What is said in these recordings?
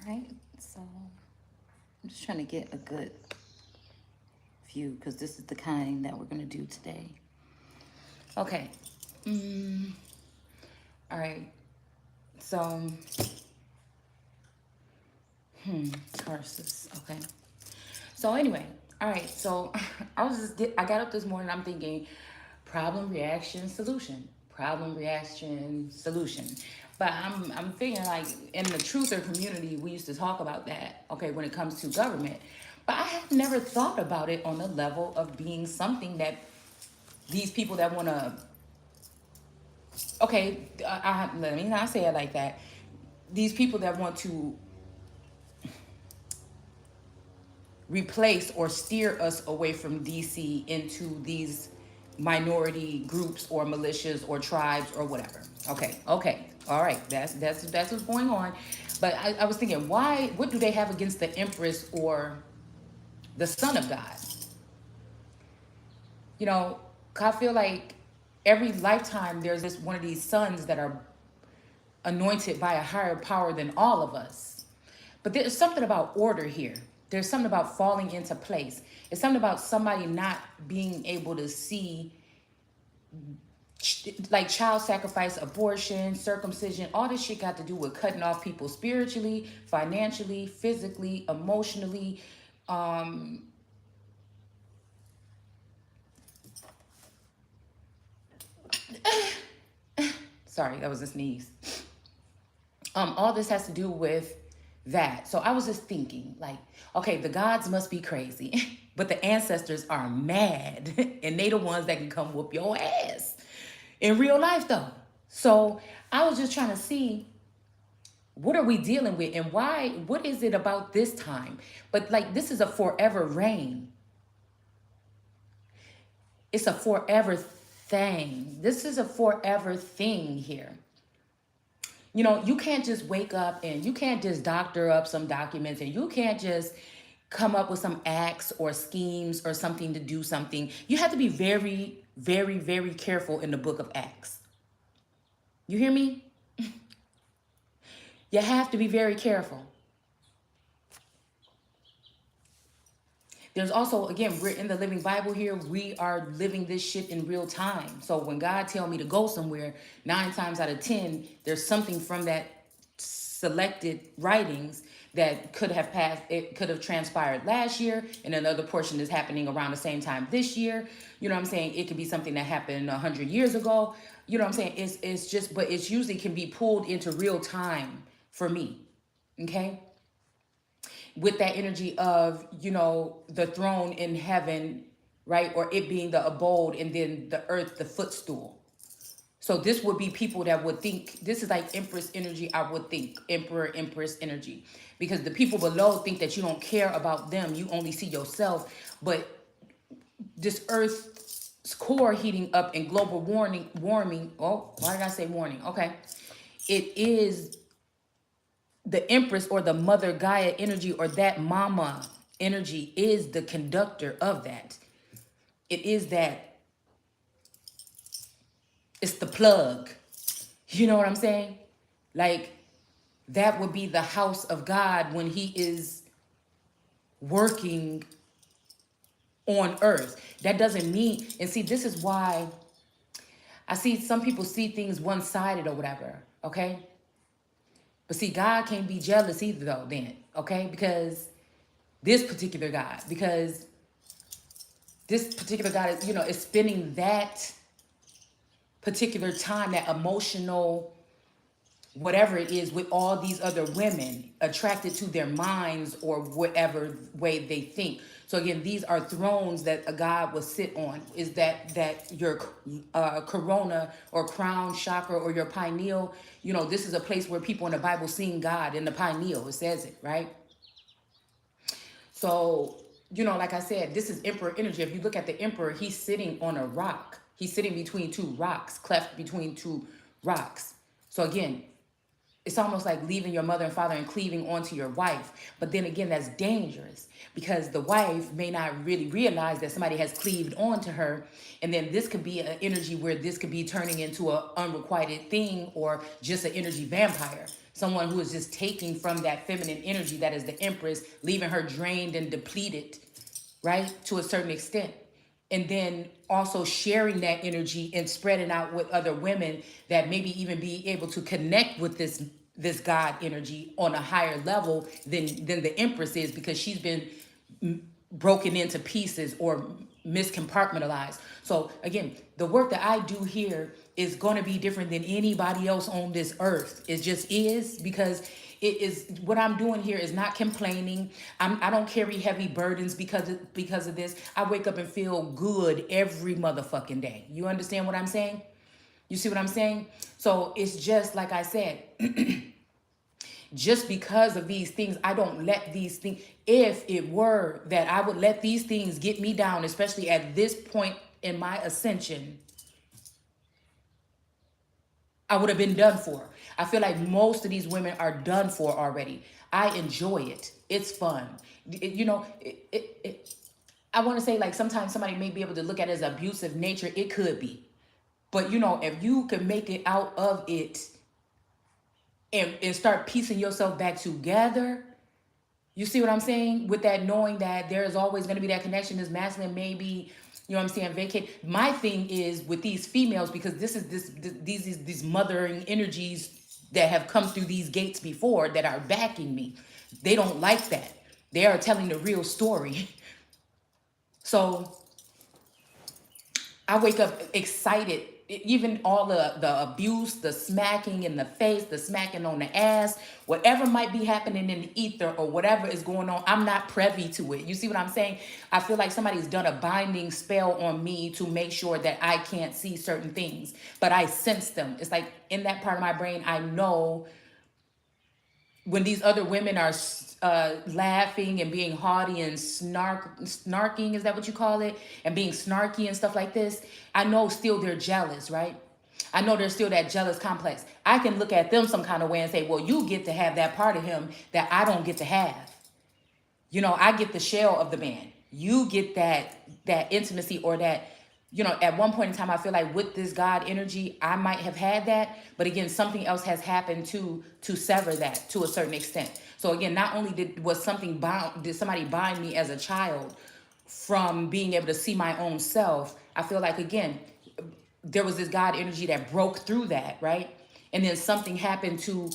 right, so I'm just trying to get a good view because this is the kind that we're going to do today. Okay. Mm, all right. So, curses. Okay. So anyway, all right. So I got up this morning. I'm thinking, problem, reaction, solution. Problem, reaction, solution. But I'm thinking like in the truther community, we used to talk about that. Okay, when it comes to government, but I have never thought about it on the level of being something that these people that want to. Okay, let me not say it like that. These people that want to replace or steer us away from DC into these minority groups or militias or tribes or whatever. Okay, all right, that's what's going on. But I was thinking, why? What do they have against the Empress or the Son of God? You know, I feel like every lifetime there's this one of these sons that are anointed by a higher power than all of us. But there's something about order here. There's something about falling into place. It's something about somebody not being able to see, like child sacrifice, abortion, circumcision. All this shit got to do with cutting off people spiritually, financially, physically, emotionally. Um, Sorry, that was a sneeze. All this has to do with that. So I was just thinking, like, okay, the gods must be crazy, but the ancestors are mad, and they the ones that can come whoop your ass in real life, though. So I was just trying to see what are we dealing with and why. What is it about this time? But like, this is a forever reign. It's a forever thing. This is a forever thing here. You know, you can't just wake up and you can't just doctor up some documents and you can't just come up with some acts or schemes or something to do something. You have to be very, very, very careful in the book of Acts. You hear me? You have to be very careful. There's also, again, we're in the Living Bible here. We are living this shit in real time. So when God tell me to go somewhere, 9 times out of 10, there's something from that selected writings that could have passed, it could have transpired last year, and another portion is happening around the same time this year. You know what I'm saying? It could be something that happened 100 years ago. You know what I'm saying? It's just, but it's usually can be pulled into real time for me. Okay? With that energy of, you know, the throne in heaven, right? Or it being the abode and then the earth, the footstool. So this would be people that would think, this is like Empress energy, I would think. Emperor, Empress energy. Because the people below think that you don't care about them. You only see yourself. But this earth's core heating up and global warming. Oh, why did I say warning? Okay. It is the Empress or the Mother Gaia energy or that mama energy is the conductor of that. It is that, it's the plug. You know what I'm saying? Like, that would be the house of God when he is working on earth. That doesn't mean, and see, this is why I see some people see things one-sided or whatever, okay? But see, God can't be jealous either though then, okay? Because this particular God, because this particular God is, you know, is spending that particular time, that emotional whatever it is, with all these other women attracted to their minds or whatever way they think. So again, these are thrones that a God will sit on. Is that your corona or crown chakra or your pineal? You know, this is a place where people in the Bible sing God in the pineal. It says it, right? So, you know, like I said, this is emperor energy. If you look at the emperor, he's sitting on a rock. He's sitting between 2 rocks, cleft between 2 rocks. So again, it's almost like leaving your mother and father and cleaving onto your wife. But then again, that's dangerous because the wife may not really realize that somebody has cleaved onto her. And then this could be an energy where this could be turning into an unrequited thing or just an energy vampire. someone who is just taking from that feminine energy that is the Empress, leaving her drained and depleted, right, to a certain extent. And then also sharing that energy and spreading out with other women that maybe even be able to connect with this God energy on a higher level than the Empress is, because she's been broken into pieces or miscompartmentalized. So again, the work that I do here is going to be different than anybody else on this earth. It just is, because it is what I'm doing here is not complaining. I don't carry heavy burdens because of this. I wake up and feel good every motherfucking day. You understand what I'm saying? You see what I'm saying? So it's just like I said, just because of these things, I don't let these things, if it were that I would let these things get me down, especially at this point in my ascension, I would have been done for. I feel like most of these women are done for already. I enjoy it. It's fun. I want to say, like, sometimes somebody may be able to look at it as abusive nature. It could be. But, if you could make it out of it and start piecing yourself back together, you see what I'm saying? With that, knowing that there is always going to be that connection, this masculine maybe, vacate. My thing is with these females, because these mothering energies that have come through these gates before that are backing me. They don't like that. They are telling the real story. So I wake up excited. Even all the abuse, the smacking in the face, the smacking on the ass, whatever might be happening in the ether or whatever is going on, I'm not privy to it. You see what I'm saying? I feel like somebody's done a binding spell on me to make sure that I can't see certain things, but I sense them. It's like in that part of my brain, I know when these other women are laughing and being haughty and snarking, is that what you call it? And being snarky and stuff like this, I know still they're jealous, right? I know there's still that jealous complex. I can look at them some kind of way and say, well, you get to have that part of him that I don't get to have. I get the shell of the man. You get that intimacy or that, at one point in time, I feel like with this God energy, I might have had that. But again, something else has happened to sever that to a certain extent. So again, not only did somebody bind me as a child from being able to see my own self, I feel like, again, there was this God energy that broke through that, right? And then something happened to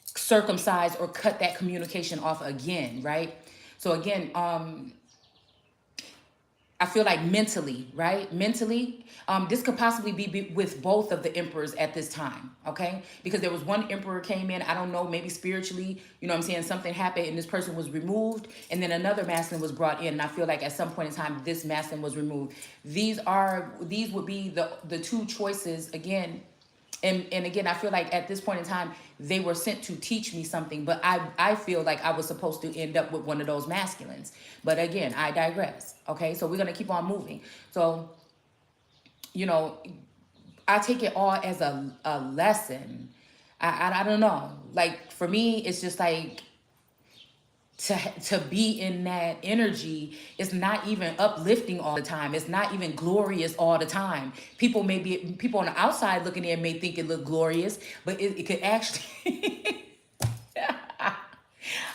circumcise or cut that communication off again, right? So again, I feel like mentally, right? Mentally, this could possibly be with both of the emperors at this time, okay? Because there was one emperor came in, I don't know, maybe spiritually, something happened and this person was removed, and then another masculine was brought in, and I feel like at some point in time, this masculine was removed. These would be the two choices, again. And again, I feel like at this point in time, they were sent to teach me something, but I feel like I was supposed to end up with one of those masculines. But again, I digress. Okay, so we're going to keep on moving. So, I take it all as a lesson. I don't know. Like, for me, it's just like, to be in that energy, it's not even uplifting all the time. It's not even glorious all the time. People on the outside looking in may think it look glorious, but it could actually,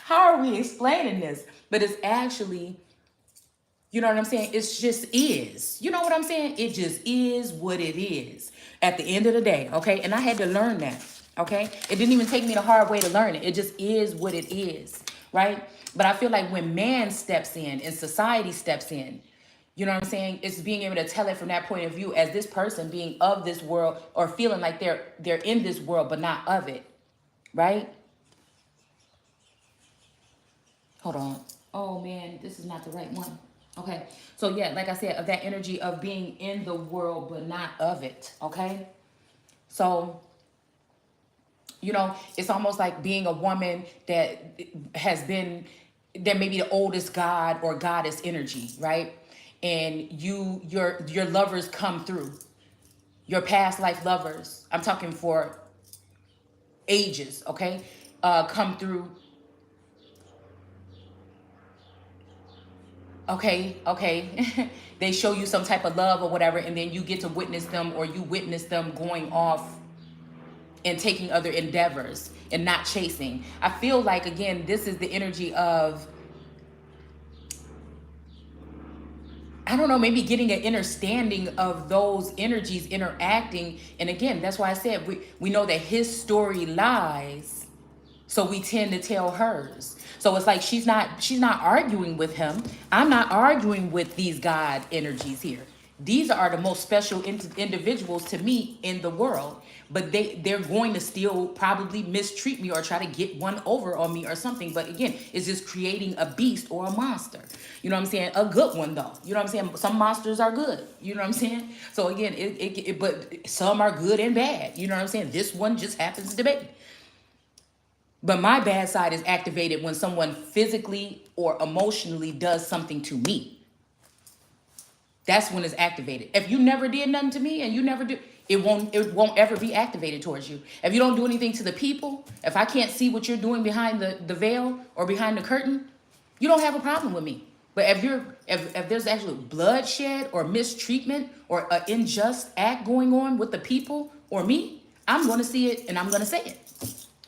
how are we explaining this? But it's actually, you know what I'm saying? It's just is. You know what I'm saying? It just is what it is at the end of the day, okay? And I had to learn that, okay? It didn't even take me the hard way to learn it. It just is what it is, right? But I feel like when man steps in and society steps in, you know what I'm saying? It's being able to tell it from that point of view as this person being of this world or feeling like they're in this world but not of it, right? Hold on. Oh man, this is not the right one. Okay. So yeah, like I said, of that energy of being in the world but not of it, okay? So it's almost like being a woman that may be the oldest god or goddess energy, right? And your lovers come through. Your past life lovers, I'm talking for ages, okay? Come through. Okay. They show you some type of love or whatever, and then you get to witness them, or you witness them going off and taking other endeavors and not chasing. I feel like, again, this is the energy of, I don't know, maybe getting an understanding of those energies interacting. And again, that's why I said we know that his story lies, so we tend to tell hers. So it's like she's not arguing with him. I'm not arguing with these God energies here. These are the most special individuals to me in the world, but they're going to still probably mistreat me or try to get one over on me or something. But again, it's just creating a beast or a monster. You know what I'm saying? A good one though. You know what I'm saying? Some monsters are good. You know what I'm saying? So again, but some are good and bad. You know what I'm saying? This one just happens to be. But my bad side is activated when someone physically or emotionally does something to me. That's when it's activated. If you never did nothing to me and you never do, it won't ever be activated towards you. If you don't do anything to the people, if I can't see what you're doing behind the veil or behind the curtain, you don't have a problem with me. But if there's actual bloodshed or mistreatment or an unjust act going on with the people or me, I'm going to see it and I'm going to say it.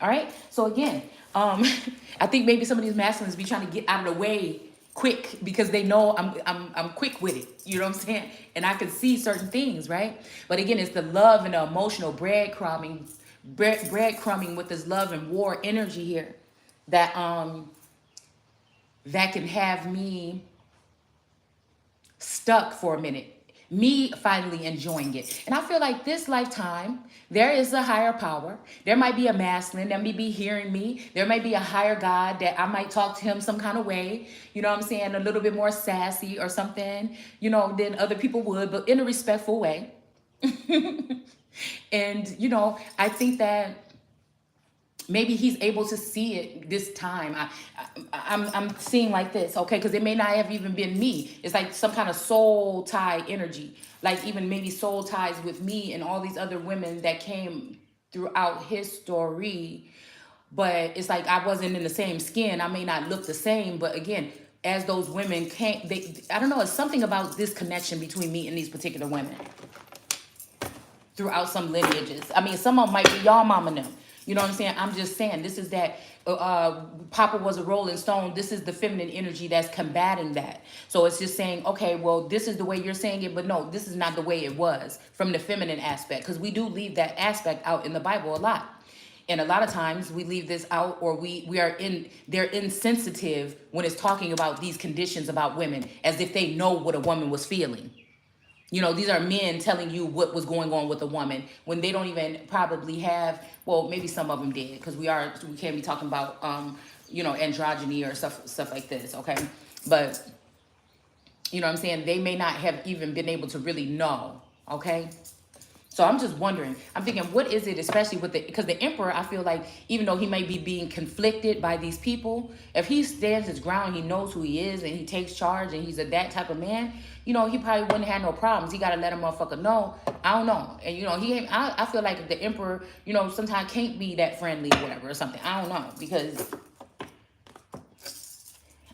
All right. So again, I think maybe some of these masculines be trying to get out of the way quick because they know I'm quick with it. You know what I'm saying? And I can see certain things, right? But again, it's the love and the emotional breadcrumbing with this love and war energy here that that can have me stuck for a minute, me finally enjoying it. And I feel like this lifetime, there is a higher power. There might be a masculine that may be hearing me. There might be a higher God that I might talk to him some kind of way, you know what I'm saying, a little bit more sassy or something, you know, than other people would, but in a respectful way. And, you know, I think that maybe he's able to see it this time. I'm seeing like this, okay? Because it may not have even been me. It's like some kind of soul tie energy, like even maybe soul ties with me and all these other women that came throughout his story. But it's like I wasn't in the same skin. I may not look the same, but again, as those women came, I don't know, it's something about this connection between me and these particular women throughout some lineages. I mean, some of them might be y'all mama them. You know what I'm saying? I'm just saying, this is that Papa was a Rolling Stone. This is the feminine energy that's combating that. So it's just saying, okay, well, this is the way you're saying it, but no, this is not the way it was from the feminine aspect. Because we do leave that aspect out in the Bible a lot. And a lot of times we leave this out, or they're insensitive when it's talking about these conditions about women, as if they know what a woman was feeling. You know, these are men telling you what was going on with a woman when they don't even probably have, well, maybe some of them did, because we can't be talking about, you know, androgyny or stuff like this, okay? But, you know what I'm saying? They may not have even been able to really know, okay? So I'm just wondering, I'm thinking, what is it, especially with because the emperor, I feel like, even though he may be being conflicted by these people, if he stands his ground, he knows who he is and he takes charge and he's that type of man, you know, he probably wouldn't have no problems. He got to let a motherfucker know. I don't know. And, you know, I feel like the emperor, you know, sometimes can't be that friendly or whatever or something. I don't know, because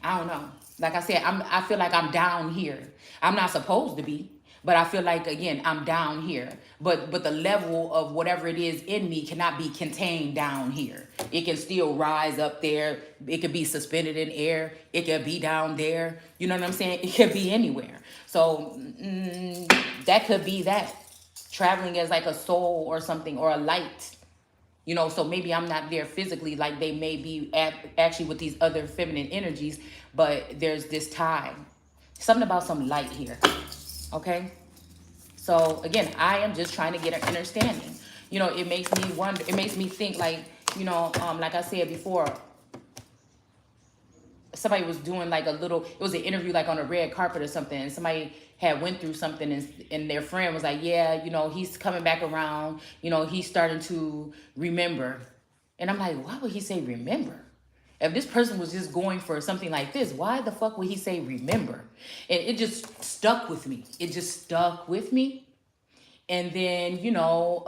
I don't know. Like I said, I feel like I'm down here. I'm not supposed to be. But I feel like, again, I'm down here. But the level of whatever it is in me cannot be contained down here. It can still rise up there. It could be suspended in air. It could be down there. You know what I'm saying? It could be anywhere. So that could be that. Traveling as like a soul or something, or a light. You know, so maybe I'm not there physically like they may be actually with these other feminine energies. But there's this tie. Something about some light here. Okay, so again, I am just trying to get an understanding. You know, it makes me wonder. It makes me think, like, you know, like I said before, somebody was doing like it was an interview like on a red carpet or something, and somebody had went through something, and their friend was like, yeah, you know, he's coming back around. You know, he's starting to remember. And I'm like, why would he say remember? If this person was just going for something like this, why the fuck would he say remember? And it just stuck with me. It just stuck with me. And then, you know,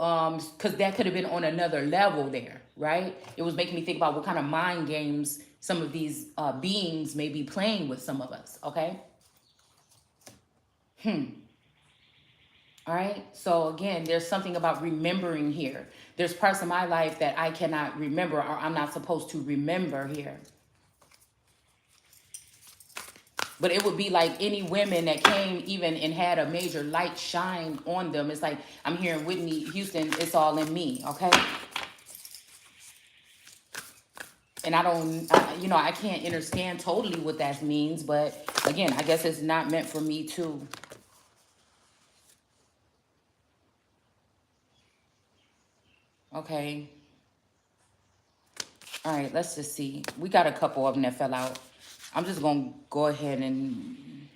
because that could have been on another level there, right? It was making me think about what kind of mind games some of these beings may be playing with some of us, okay? All right. So again, there's something about remembering here. There's parts of my life that I cannot remember, or I'm not supposed to remember here. But it would be like any women that came even and had a major light shine on them. It's like I'm hearing Whitney Houston, it's all in me, okay? And I can't understand totally what that means, but again, I guess it's not meant for me too. Okay. All right, let's just see. We got a couple of them that fell out. I'm just going to go ahead and...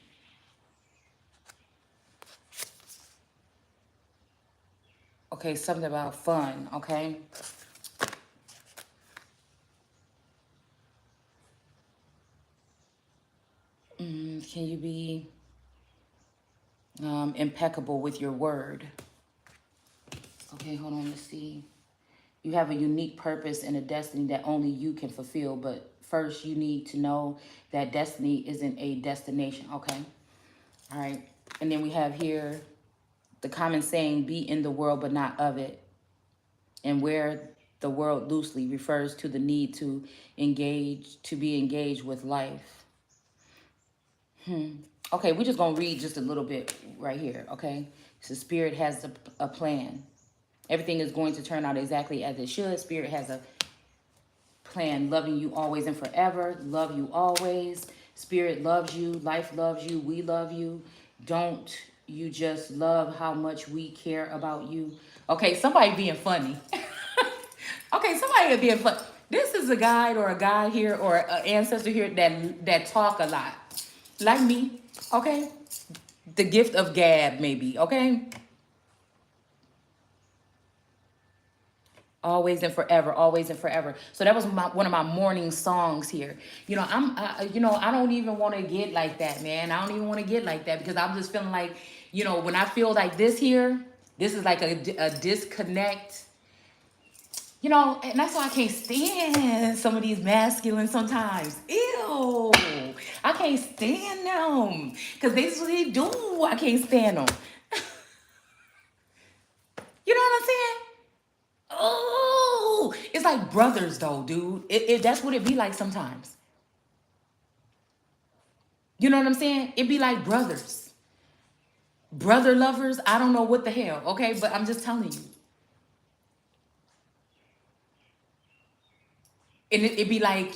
Okay, something about fun, okay? Can you be impeccable with your word? Okay, hold on, let's see. You have a unique purpose and a destiny that only you can fulfill, but first you need to know that destiny isn't a destination, okay? All right, and then we have here the common saying, be in the world but not of it. And where the world loosely refers to the need to be engaged with life. Okay, we're just going to read just a little bit right here, okay? So Spirit has a plan. Everything is going to turn out exactly as it should. Spirit has a plan, loving you always and forever. Love you always. Spirit loves you. Life loves you. We love you. Don't you just love how much we care about you? Okay, somebody being funny. Okay, somebody being funny. This is a guide or a guy here or an ancestor here that talk a lot. Like me, okay? The gift of gab, maybe, okay? Always and forever, always and forever. So that was one of my morning songs here. You know, I don't even want to get like that, man. I don't even want to get like that because I'm just feeling like, when I feel like this here, this is like a disconnect. And that's why I can't stand some of these masculine sometimes. Ew. I can't stand them. Because this is what they do. I can't stand them. You know what I'm saying? Oh, it's like brothers though, dude. That's what it be like sometimes. You know what I'm saying? It be like brothers. Brother lovers. I don't know what the hell, okay? But I'm just telling you. And it be like,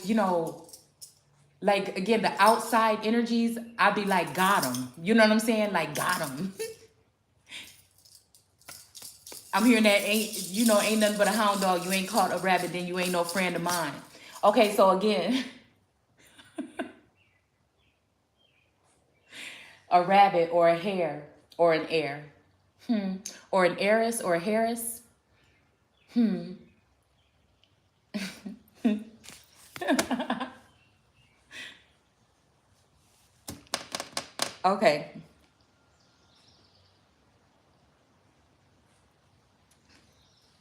like, again, the outside energies, I'd be like, got them. You know what I'm saying? Like, got them. I'm hearing that ain't nothing but a hound dog. You ain't caught a rabbit, then you ain't no friend of mine. Okay, so again, a rabbit or a hare or an heir. Or an heiress or a Harris. Okay.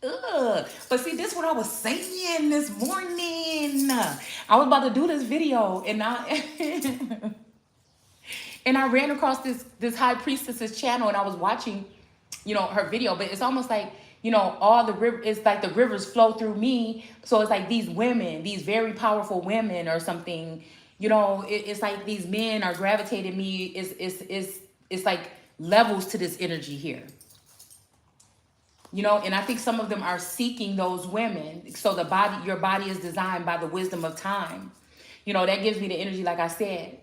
Ugh. But see, this is what I was saying this morning. I was about to do this video and and I ran across this high priestess's channel and I was watching, her video, but it's almost like, all the river, it's like the rivers flow through me. So it's like these women, these very powerful women or something, it's like these men are gravitating me. It's like levels to this energy here. And I think some of them are seeking those women. So your body is designed by the wisdom of time. That gives me the energy, like I said,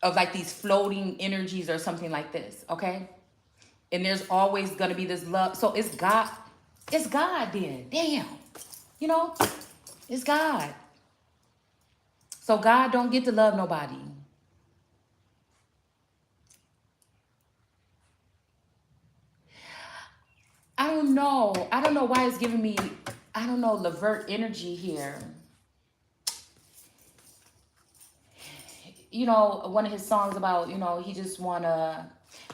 of like these floating energies or something like this, okay? And there's always going to be this love. So it's God then. Damn. It's God. So God don't get to love nobody. I don't know. I don't know why it's giving me, Levert energy here. One of his songs about, he just want to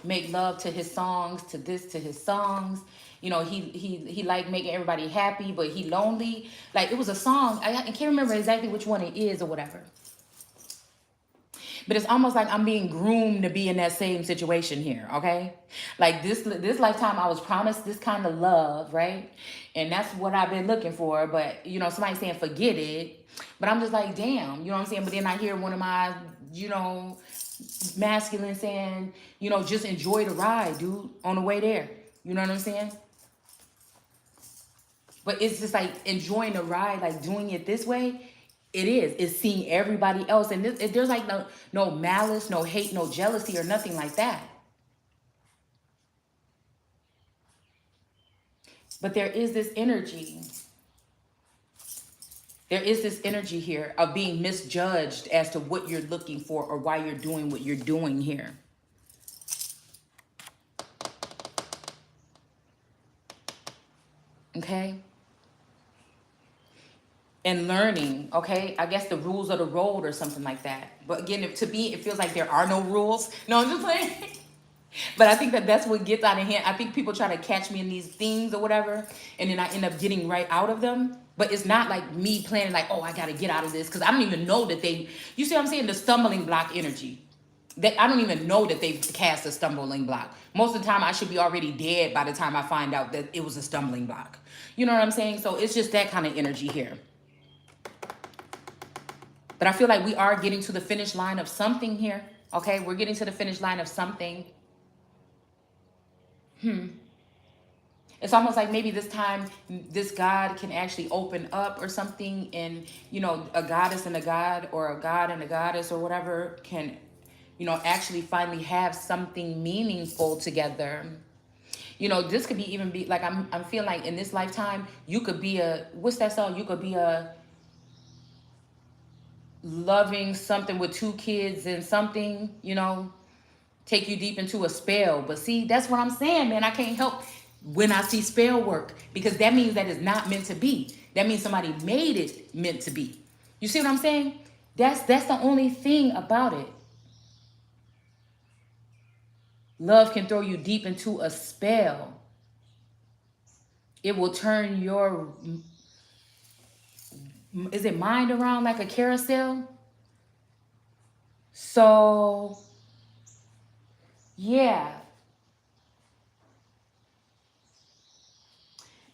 make love to his songs, to his songs. He like making everybody happy, but he lonely. Like, it was a song. I can't remember exactly which one it is or whatever. But it's almost like I'm being groomed to be in that same situation here, okay? Like this lifetime I was promised this kind of love, right? And that's what I've been looking for. But somebody saying forget it. But I'm just like, damn, you know what I'm saying? But then I hear one of my, masculine saying, just enjoy the ride, dude, on the way there. You know what I'm saying? But it's just like enjoying the ride, like doing it this way. It is. It's seeing everybody else, and there's like no malice, no hate, no jealousy, or nothing like that. But there is this energy. There is this energy here of being misjudged as to what you're looking for or why you're doing what you're doing here. Okay? And learning, okay? I guess the rules of the road or something like that. But again, to me, it feels like there are no rules. No, I'm just playing. But I think that's what gets out of hand. I think people try to catch me in these things or whatever, and then I end up getting right out of them. But it's not like me planning like, oh, I got to get out of this, because I don't even know that you see what I'm saying? The stumbling block energy. That I don't even know that they've cast a stumbling block. Most of the time, I should be already dead by the time I find out that it was a stumbling block. You know what I'm saying? So it's just that kind of energy here. But I feel like we are getting to the finish line of something here. Okay, we're getting to the finish line of something. It's almost like maybe this time this God can actually open up or something, and a goddess and a god, or a god and a goddess, or whatever, can actually finally have something meaningful together. This could be like I'm feeling like in this lifetime you could be what's that song? You could be a loving something with 2 kids and something, take you deep into a spell. But see, that's what I'm saying, man. I can't help when I see spell work, because that means that it's not meant to be. That means somebody made it meant to be. You see what I'm saying? That's the only thing about it. Love can throw you deep into a spell. It will turn your, is it mind around like a carousel? So, yeah.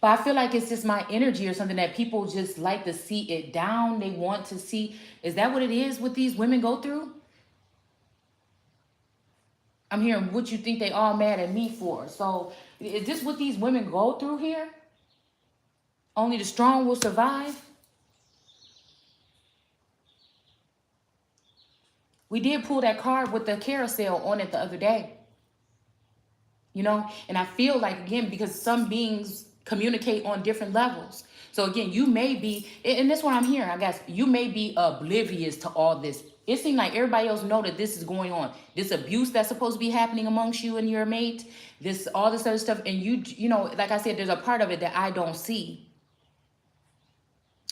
But I feel like it's just my energy or something that people just like to see it down. They want to see. Is that what it is what these women go through? I'm hearing what you think they all mad at me for. So is this what these women go through here? Only the strong will survive? We did pull that card with the carousel on it the other day. And I feel like, again, because some beings communicate on different levels. So again, you may be, and that's what I'm hearing, I guess, you may be oblivious to all this. It seems like everybody else know that this is going on. This abuse that's supposed to be happening amongst you and your mate, all this other stuff. And like I said, there's a part of it that I don't see.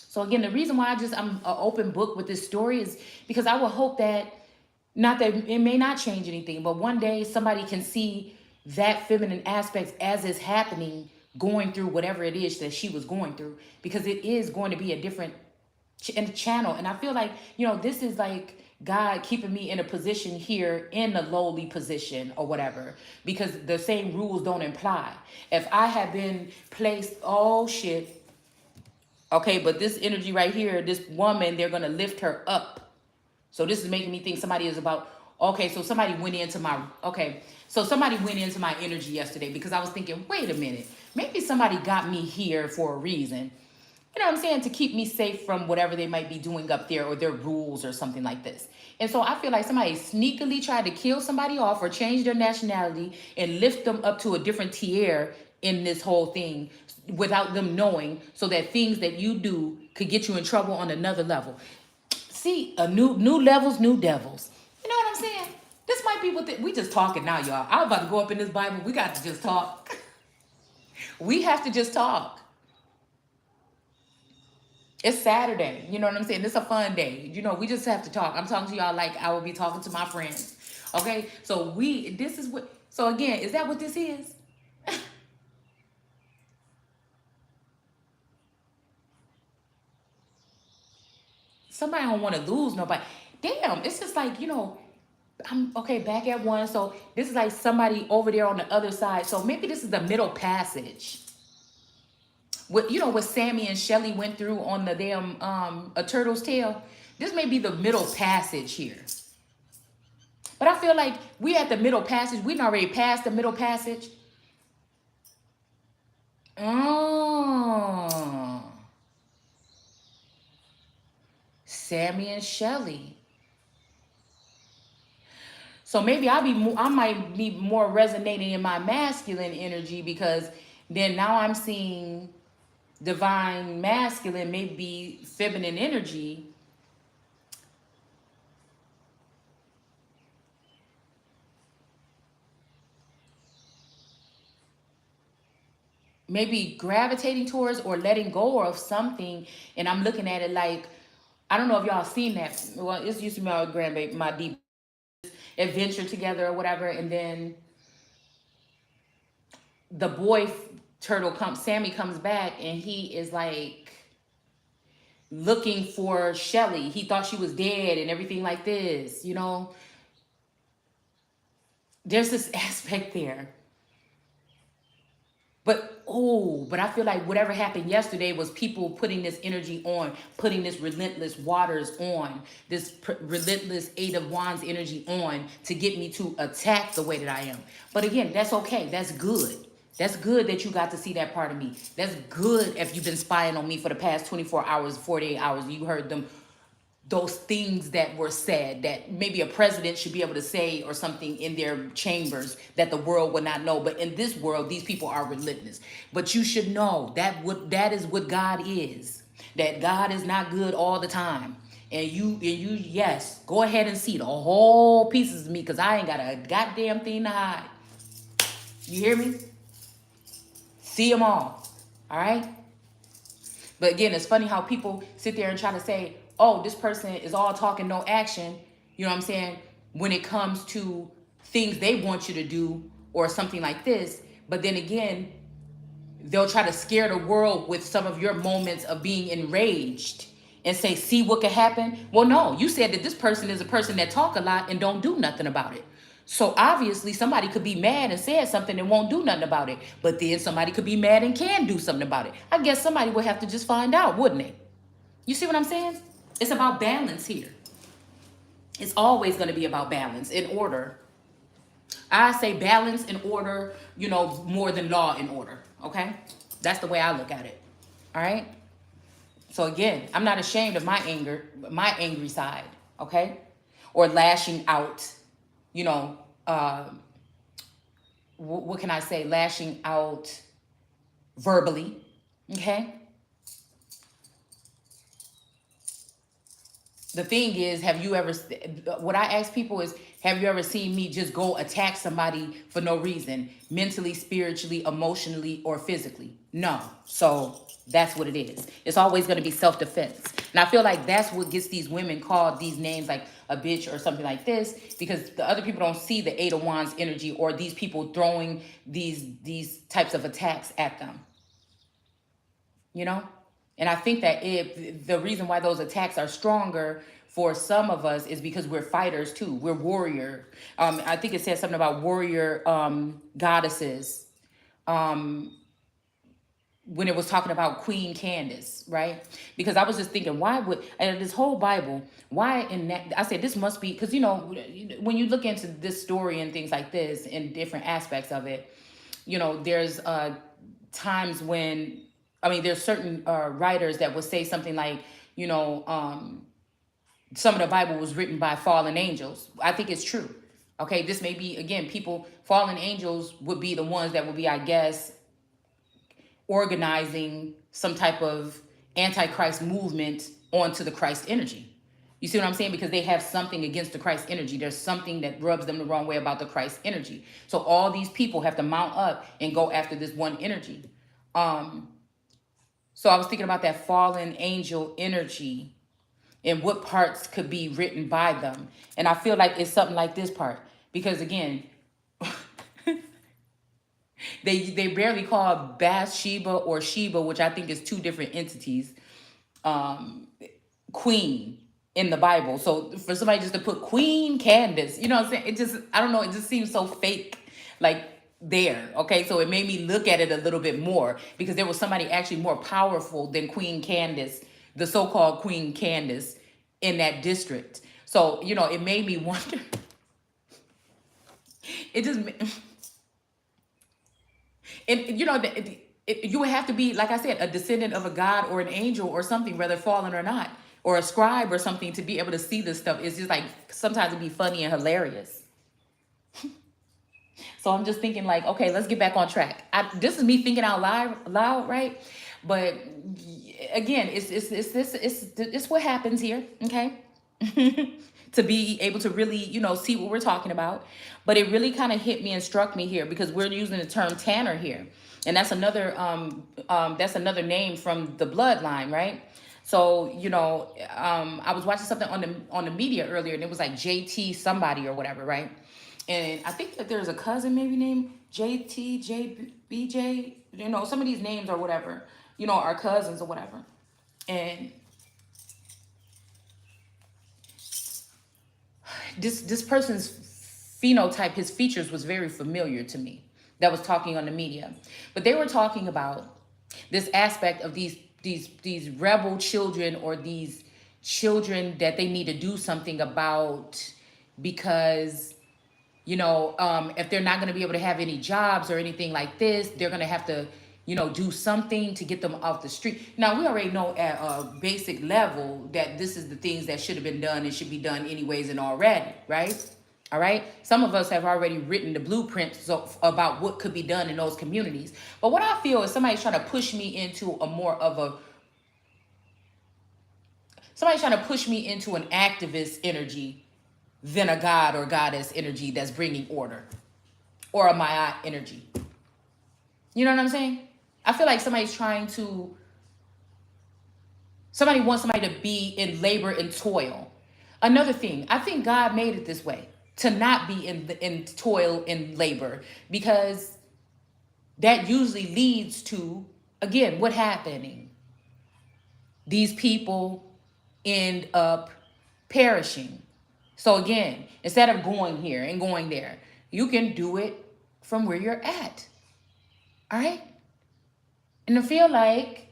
So again, the reason why I'm an open book with this story is because I will hope that, not that it may not change anything, but one day somebody can see that feminine aspect as it's happening, going through whatever it is that she was going through, because it is going to be a different channel. And I feel like, this is like God keeping me in a position here, in a lowly position or whatever, because the same rules don't apply. If I had been placed, oh shit, okay, but this energy right here, this woman, they're going to lift her up. So this is making me think somebody is about, okay, so somebody went into my energy yesterday, because I was thinking, wait a minute, maybe somebody got me here for a reason. You know what I'm saying? To keep me safe from whatever they might be doing up there, or their rules or something like this. And so I feel like somebody sneakily tried to kill somebody off or change their nationality and lift them up to a different tier in this whole thing without them knowing, so that things that you do could get you in trouble on another level. See, new levels, new devils. You know what I'm saying? This might be what we just talking now, y'all. I'm about to go up in this Bible. We got to just talk. We have to just talk. It's Saturday. You know what I'm saying? It's a fun day. We just have to talk. I'm talking to y'all like I will be talking to my friends. Okay? So again, is that what this is? Somebody don't want to lose nobody. Damn, it's just like, I'm okay, back at one. So this is like somebody over there on the other side. So maybe this is the middle passage. What what Sammy and Shelly went through on the damn A Turtle's Tail. This may be the middle passage here. But I feel like we at the middle passage. We done already passed the middle passage. Oh, Sammy and Shelly. So maybe I might be more resonating in my masculine energy because then now I'm seeing divine masculine, maybe feminine energy. Maybe gravitating towards or letting go of something, and I'm looking at it like I don't know if y'all seen that. Well, it's used to be my grandbaby, my deep adventure together or whatever, and then the boy turtle comes, Sammy comes back, and he is like looking for Shelly. He thought she was dead and everything like this. There's this aspect there. But I feel like whatever happened yesterday was people putting this energy on, putting this relentless waters on, this relentless Eight of Wands energy on to get me to attack the way that I am. But again, that's okay. That's good. That's good that you got to see that part of me. That's good if you've been spying on me for the past 24 hours, 48 hours. You heard them those things that were said that maybe a president should be able to say or something in their chambers that the world would not know. But in this world, these people are relentless. But you should know that is what God is. That God is not good all the time. And you yes, go ahead and see the whole pieces of me because I ain't got a goddamn thing to hide. You hear me? See them all. All right? But again, it's funny how people sit there and try to say, oh, this person is all talking, no action. You know what I'm saying? When it comes to things they want you to do or something like this. But then again, they'll try to scare the world with some of your moments of being enraged and say, see what could happen. Well, no, you said that this person is a person that talk a lot and don't do nothing about it. So obviously somebody could be mad and said something and won't do nothing about it. But then somebody could be mad and can do something about it. I guess somebody would have to just find out, wouldn't they? You see what I'm saying? It's about balance here. It's always going to be about balance and order. I say balance and order, more than law and order. Okay? That's the way I look at it. All right? So again, I'm not ashamed of my anger, my angry side. Okay? Or lashing out, you know, what can I say? Lashing out verbally. Okay? The thing is, what I ask people is, have you ever seen me just go attack somebody for no reason, mentally, spiritually, emotionally, or physically? No. So that's what it is. It's always going to be self-defense. And I feel like that's what gets these women called these names like a bitch or something like this, because the other people don't see the Eight of Wands energy or these people throwing these types of attacks at them. And I think that if the reason why those attacks are stronger for some of us is because we're fighters too. We're warrior. I think it says something about warrior goddesses when it was talking about Queen Candace, right? Because I was just thinking, why would, and this whole Bible, why in that, I said, this must be, because, when you look into this story and things like this and different aspects of it, there's times when, there's certain writers that would say something like, some of the Bible was written by fallen angels. I think it's true. Okay, this may be, again, fallen angels would be the ones that would be, I guess, organizing some type of antichrist movement onto the Christ energy. You see what I'm saying? Because they have something against the Christ energy. There's something that rubs them the wrong way about the Christ energy. So all these people have to mount up and go after this one energy. So I was thinking about that fallen angel energy and what parts could be written by them. And I feel like it's something like this part. Because again, they barely call Bathsheba or Sheba, which I think is two different entities, queen. in the Bible. So for somebody just to put Queen Candace, you know what I'm saying? It just, I don't know, it just seems so fake, like there. Okay, so it made me look at it a little bit more because there was somebody actually more powerful than Queen Candace, the so-called Queen Candace in that district. So, you know, it made me wonder. It just, and you know, you would have to be, like I said, a descendant of a god or an angel or something, whether fallen or not, or a scribe or something, to be able to see this stuff. It's just like sometimes it'd be funny and hilarious. So I'm just thinking, like, okay, let's get back on track. This is me thinking out loud, right? But again, it's what happens here, okay? To be able to really, you know, see what we're talking about. But it really kind of hit me and struck me here because we're using the term Tanner here, and that's another name from the bloodline, right? So, you know, I was watching something on the media earlier, and it was like JT somebody or whatever, right? And I think that there's a cousin maybe named JT, JBJ, you know, some of these names or whatever, you know, are cousins or whatever. And this person's phenotype, his features was very familiar to me, that was talking on the media. But they were talking about this aspect of these rebel children, or these children that they need to do something about because, you know, if they're not going to be able to have any jobs or anything like this, they're going to have to, you know, do something to get them off the street. Now, we already know at a basic level that this is the things that should have been done and should be done anyways and already, right? All right. Some of us have already written the blueprints about what could be done in those communities. But what I feel is somebody's trying to push me into an activist energy than a god or goddess energy that's bringing order, or a Ma'at energy. You know what I'm saying? I feel like somebody wants somebody to be in labor and toil. Another thing, I think God made it this way, to not be in toil and labor, because that usually leads to, again, what happening? These people end up perishing. So again, instead of going here and going there, you can do it from where you're at. All right? And I feel like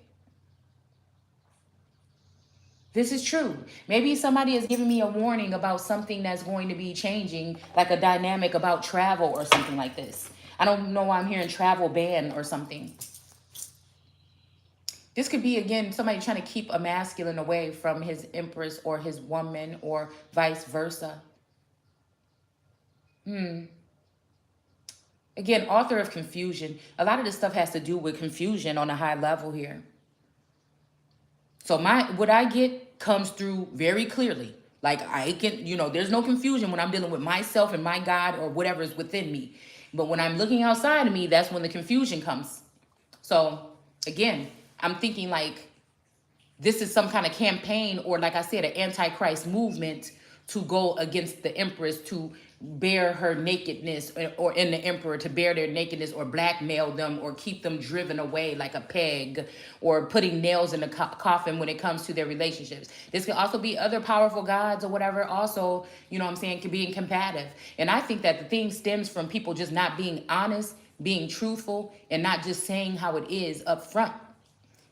this is true. Maybe somebody is giving me a warning about something that's going to be changing, like a dynamic about travel or something like this. I don't know why I'm hearing travel ban or something. This could be, again, somebody trying to keep a masculine away from his empress or his woman, or vice versa. Again, author of confusion. A lot of this stuff has to do with confusion on a high level here. So what I get comes through very clearly. Like, I can, you know, there's no confusion when I'm dealing with myself and my God or whatever is within me. But when I'm looking outside of me, that's when the confusion comes. So again, I'm thinking like this is some kind of campaign, or like I said, an antichrist movement to go against the empress, to bear her nakedness, or in the emperor to bear their nakedness, or blackmail them, or keep them driven away like a peg, or putting nails in the coffin when it comes to their relationships. This can also be other powerful gods or whatever also, you know what I'm saying, can be combative. And I think that the thing stems from people just not being honest, being truthful, and not just saying how it is up front.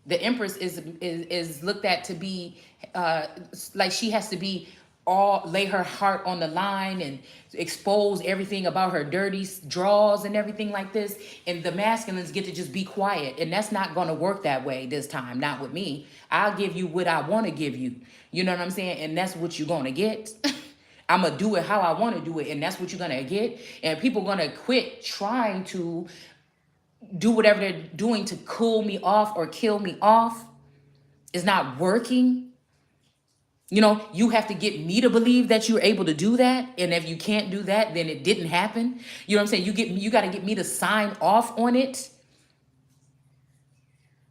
The empress is looked at to be like she has to be lay her heart on the line and expose everything about her dirty draws and everything like this, and the masculines get to just be quiet. And that's not going to work that way this time, not with me. I'll give you what I want to give you, you know what I'm saying, and that's what you're going to get. I'm gonna do it how I want to do it, and that's what you're gonna get. And people gonna quit trying to do whatever they're doing to cool me off or kill me off. Is not working. You know, you have to get me to believe that you're able to do that. And if you can't do that, then it didn't happen. You know what I'm saying? You got to get me to sign off on it.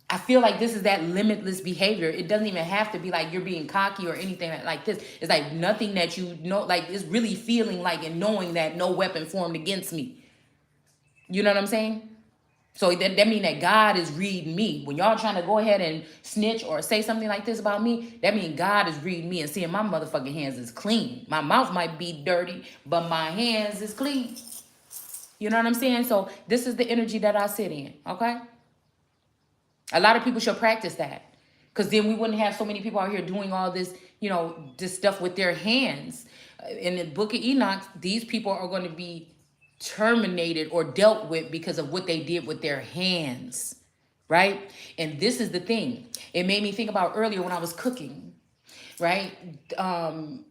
I feel like this is that limitless behavior. It doesn't even have to be like you're being cocky or anything like this. It's like nothing that you know, like it's really feeling like and knowing that no weapon formed against me. You know what I'm saying? So that means that God is reading me. When y'all trying to go ahead and snitch or say something like this about me, that means God is reading me and seeing my motherfucking hands is clean. My mouth might be dirty, but my hands is clean. You know what I'm saying? So this is the energy that I sit in, okay? A lot of people should practice that. Because then we wouldn't have so many people out here doing all this, this stuff with their hands. In the book of Enoch, these people are going to be terminated or dealt with because of what they did with their hands, right? And this is the thing. It made me think about earlier when I was cooking, right? Because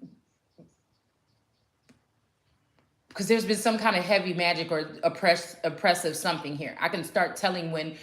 there's been some kind of heavy magic or oppressive something here. I can start telling when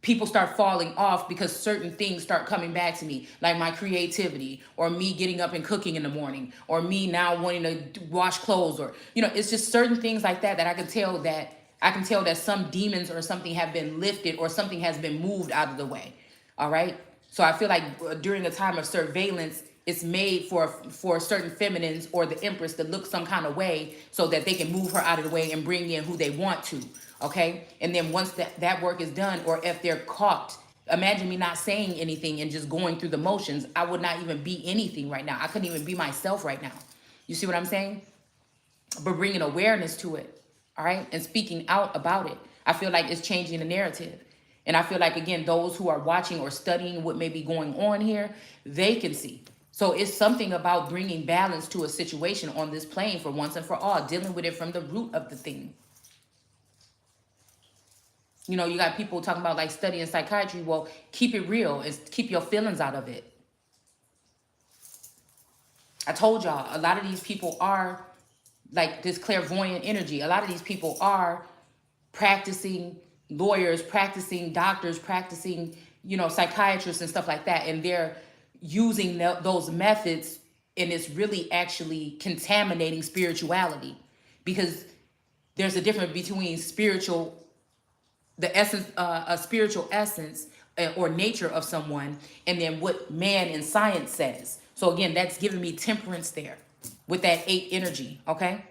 people start falling off because certain things start coming back to me, like my creativity, or me getting up and cooking in the morning, or me now wanting to wash clothes, or it's just certain things like that I can tell that some demons or something have been lifted or something has been moved out of the way. All right. So I feel like during a time of surveillance, it's made for certain feminines or the empress to look some kind of way so that they can move her out of the way and bring in who they want to. Okay. And then once that work is done, or if they're caught, imagine me not saying anything and just going through the motions. I would not even be anything right now. I couldn't even be myself right now. You see what I'm saying? But bringing awareness to it. All right. And speaking out about it. I feel like it's changing the narrative. And I feel like, again, those who are watching or studying what may be going on here, they can see. So it's something about bringing balance to a situation on this plane for once and for all, dealing with it from the root of the thing. You got people talking about like studying psychiatry. Well, keep it real and keep your feelings out of it. I told y'all, a lot of these people are like this clairvoyant energy. A lot of these people are practicing lawyers, practicing doctors, practicing, psychiatrists and stuff like that. And they're using those methods, and it's really actually contaminating spirituality, because there's a difference between the essence, a spiritual essence or nature of someone, and then what man and science says. So again, that's giving me temperance there with that 8 energy, okay?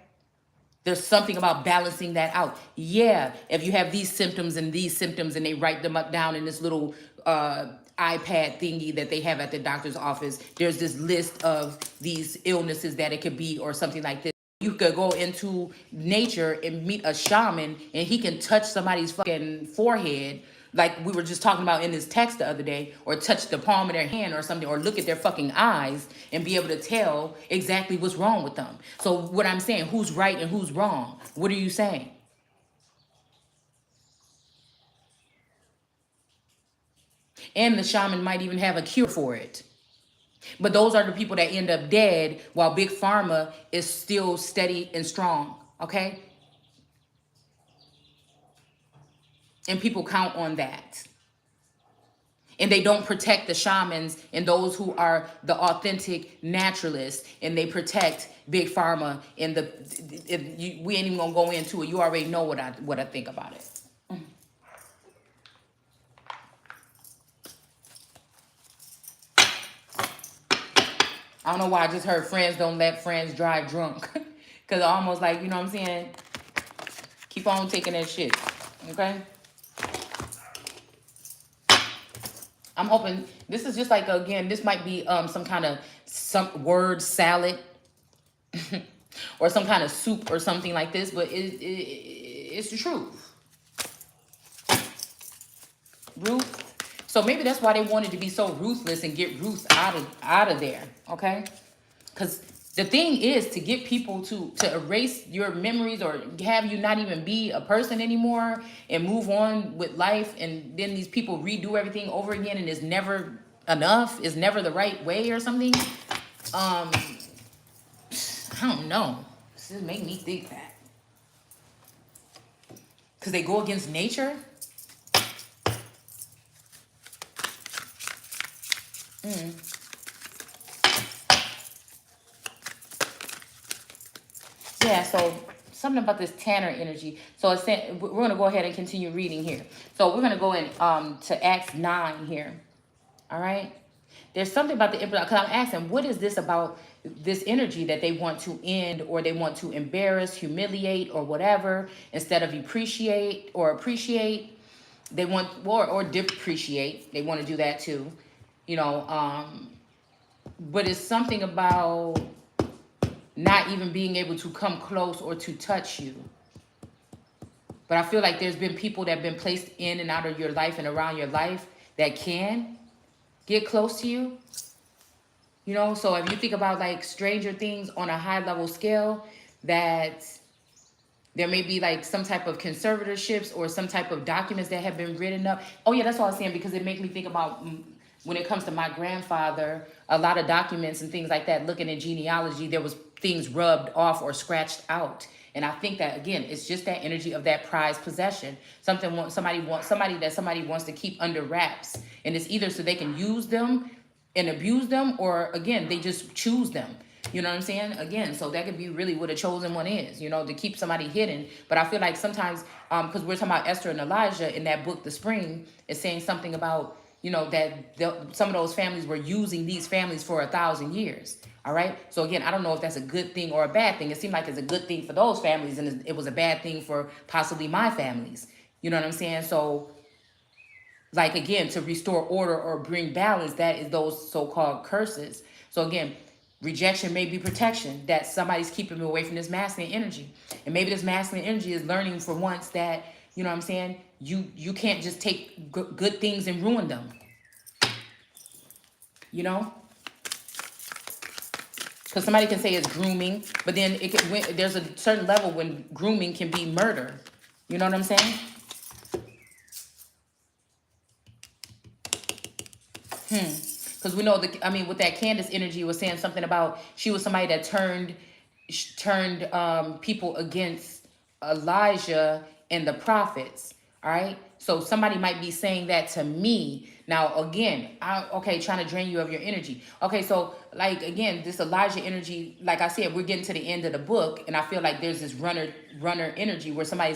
There's something about balancing that out. Yeah, if you have these symptoms and they write them up down in this little iPad thingy that they have at the doctor's office, there's this list of these illnesses that it could be or something like this. You could go into nature and meet a shaman and he can touch somebody's fucking forehead, like we were just talking about in this text the other day, or touch the palm of their hand or something, or look at their fucking eyes and be able to tell exactly what's wrong with them. So what I'm saying, who's right and who's wrong? What are you saying? And the shaman might even have a cure for it. But those are the people that end up dead while Big Pharma is still steady and strong, okay? And people count on that. And they don't protect the shamans and those who are the authentic naturalists, and they protect Big Pharma. And we ain't even gonna go into it. You already know what I think about it. I don't know why I just heard friends don't let friends drive drunk. Because almost like, you know what I'm saying? Keep on taking that shit. Okay? I'm hoping this is just like, again, this might be some kind of word salad or some kind of soup or something like this, but it's the truth. Ruth. So maybe that's why they wanted to be so ruthless and get Ruth out of there, okay? Because the thing is to get people to erase your memories or have you not even be a person anymore and move on with life, and then these people redo everything over again, and it's never enough, it's never the right way or something. I don't know. This just make me think that. Because they go against nature. Yeah, so something about this Tanner energy. So it's saying, we're going to go ahead and continue reading here. So we're going to go in to Acts 9 here. All right. There's something about the emperor, because I'm asking, what is this about this energy that they want to end, or they want to embarrass, humiliate, or whatever, instead of appreciate? They want, or depreciate. They want to do that too, you know. But it's something about not even being able to come close or to touch you. But I feel like there's been people that have been placed in and out of your life and around your life that can get close to you. You know, so if you think about like Stranger Things on a high level scale, that there may be like some type of conservatorships or some type of documents that have been written up. Oh yeah, that's what I was saying, because it made me think about when it comes to my grandfather, a lot of documents and things like that, looking at genealogy, there was things rubbed off or scratched out. And I think that again, it's just that energy of that prized possession. Somebody wants to keep under wraps. And it's either so they can use them and abuse them, or again, they just choose them. You know what I'm saying? Again, so that could be really what a chosen one is, you know, to keep somebody hidden. But I feel like sometimes, because we're talking about Esther and Elijah in that book, The Spring, is saying something about, you know, that some of those families were using these families for 1,000 years. All right. So again, I don't know if that's a good thing or a bad thing. It seemed like it's a good thing for those families, and it was a bad thing for possibly my families. You know what I'm saying? So, like, again, to restore order or bring balance, that is those so-called curses. So again, rejection may be protection, that somebody's keeping me away from this masculine energy. And maybe this masculine energy is learning for once that, you know what I'm saying, you can't just take good things and ruin them. You know? Because somebody can say it's grooming, but then there's a certain level when grooming can be murder. You know what I'm saying? Because we know with that Candace energy was saying something about she was somebody that turned people against Elijah and the prophets. All right. So somebody might be saying that to me. Now, again, trying to drain you of your energy. Okay, so like again, this Elijah energy, like I said, we're getting to the end of the book, and I feel like there's this runner energy where somebody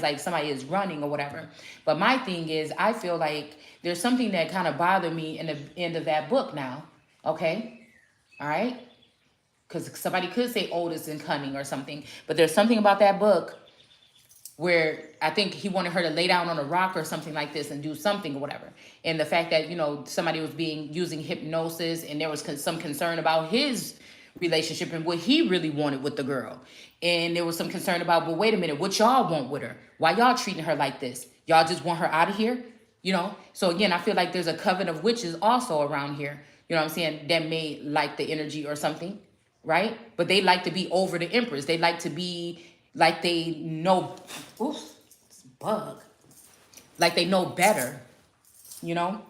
is running or whatever. But my thing is, I feel like there's something that kind of bothered me in the end of that book now. Okay, all right, because somebody could say oldest and cunning or something, but there's something about that book where I think he wanted her to lay down on a rock or something like this and do something or whatever. And the fact that, you know, somebody was using hypnosis, and there was some concern about his relationship and what he really wanted with the girl. And there was some concern about, well, wait a minute, what y'all want with her? Why y'all treating her like this? Y'all just want her out of here? You know? So again, I feel like there's a coven of witches also around here, you know what I'm saying, that may like the energy or something, right? But they like to be over the empress. They like to be like they know, oof, it's a bug. Like they know better, you know?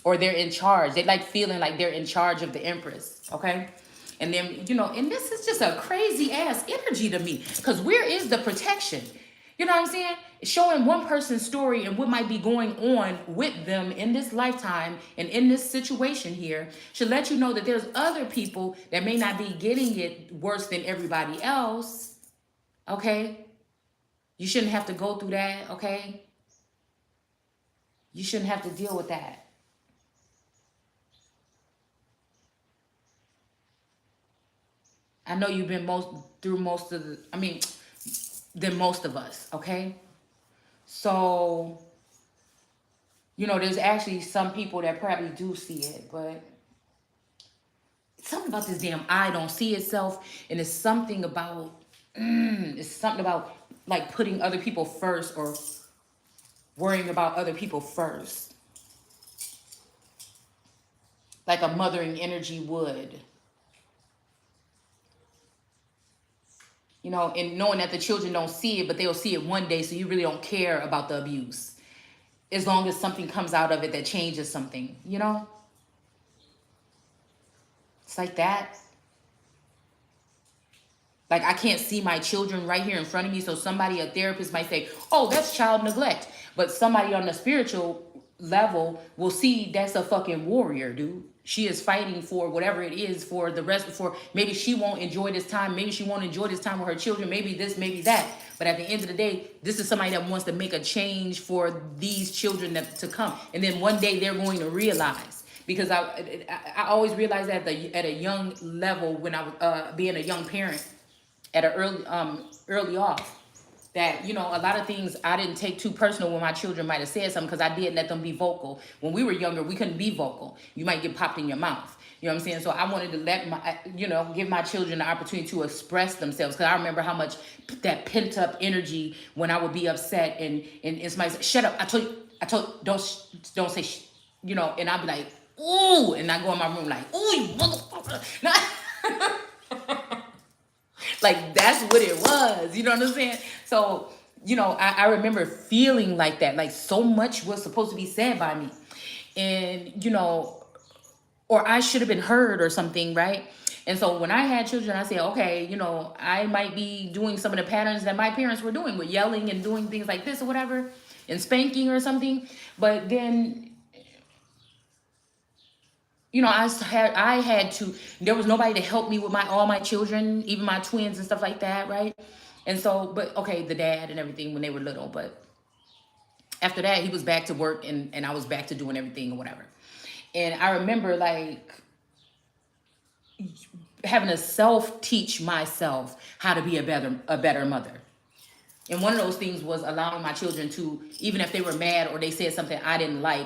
Or they're in charge. They like feeling like they're in charge of the empress, okay? And then, you know, and this is just a crazy ass energy to me. Because where is the protection? You know what I'm saying? Showing one person's story and what might be going on with them in this lifetime and in this situation here should let you know that there's other people that may not be getting it worse than everybody else. Okay? You shouldn't have to go through that, okay? You shouldn't have to deal with that. I know you've been than most of us, okay? So, you know, there's actually some people that probably do see it, but something about this damn eye don't see itself, and it's something about like putting other people first or worrying about other people first, like a mothering energy would. You know, and knowing that the children don't see it, but they'll see it one day, so you really don't care about the abuse. As long as something comes out of it that changes something, you know? It's like that. Like, I can't see my children right here in front of me, so a therapist might say, oh, that's child neglect. But somebody on the spiritual level will see that's a fucking warrior, dude. She is fighting for whatever it is for the rest, maybe she won't enjoy this time. Maybe she won't enjoy this time with her children. Maybe this, maybe that. But at the end of the day, this is somebody that wants to make a change for these children to come. And then one day they're going to realize. Because I always realized that at a young level when I was being a young parent, at an early off, that, you know, a lot of things I didn't take too personal when my children might have said something, because I did let them be vocal. When we were younger, we couldn't be vocal. You might get popped in your mouth. You know what I'm saying? So I wanted to let my, you know, give my children the opportunity to express themselves. Because I remember how much that pent up energy when I would be upset and somebody said, shut up. I told you, don't say, you know, and I'd be like, ooh, and I go in my room like, ooh, you motherfucker. Like, that's what it was. You know what I'm saying? So, you know, I remember feeling like that. Like, so much was supposed to be said by me. And, you know, or I should have been heard or something, right? And so when I had children, I said, okay, you know, I might be doing some of the patterns that my parents were doing with yelling and doing things like this or whatever, and spanking or something. But then, you know, I had to, there was nobody to help me with all my children, even my twins and stuff like that, right? And so, but okay, the dad and everything when they were little, but after that he was back to work, and I was back to doing everything or whatever. And I remember like having to self teach myself how to be a better mother. And one of those things was allowing my children to, even if they were mad or they said something I didn't like,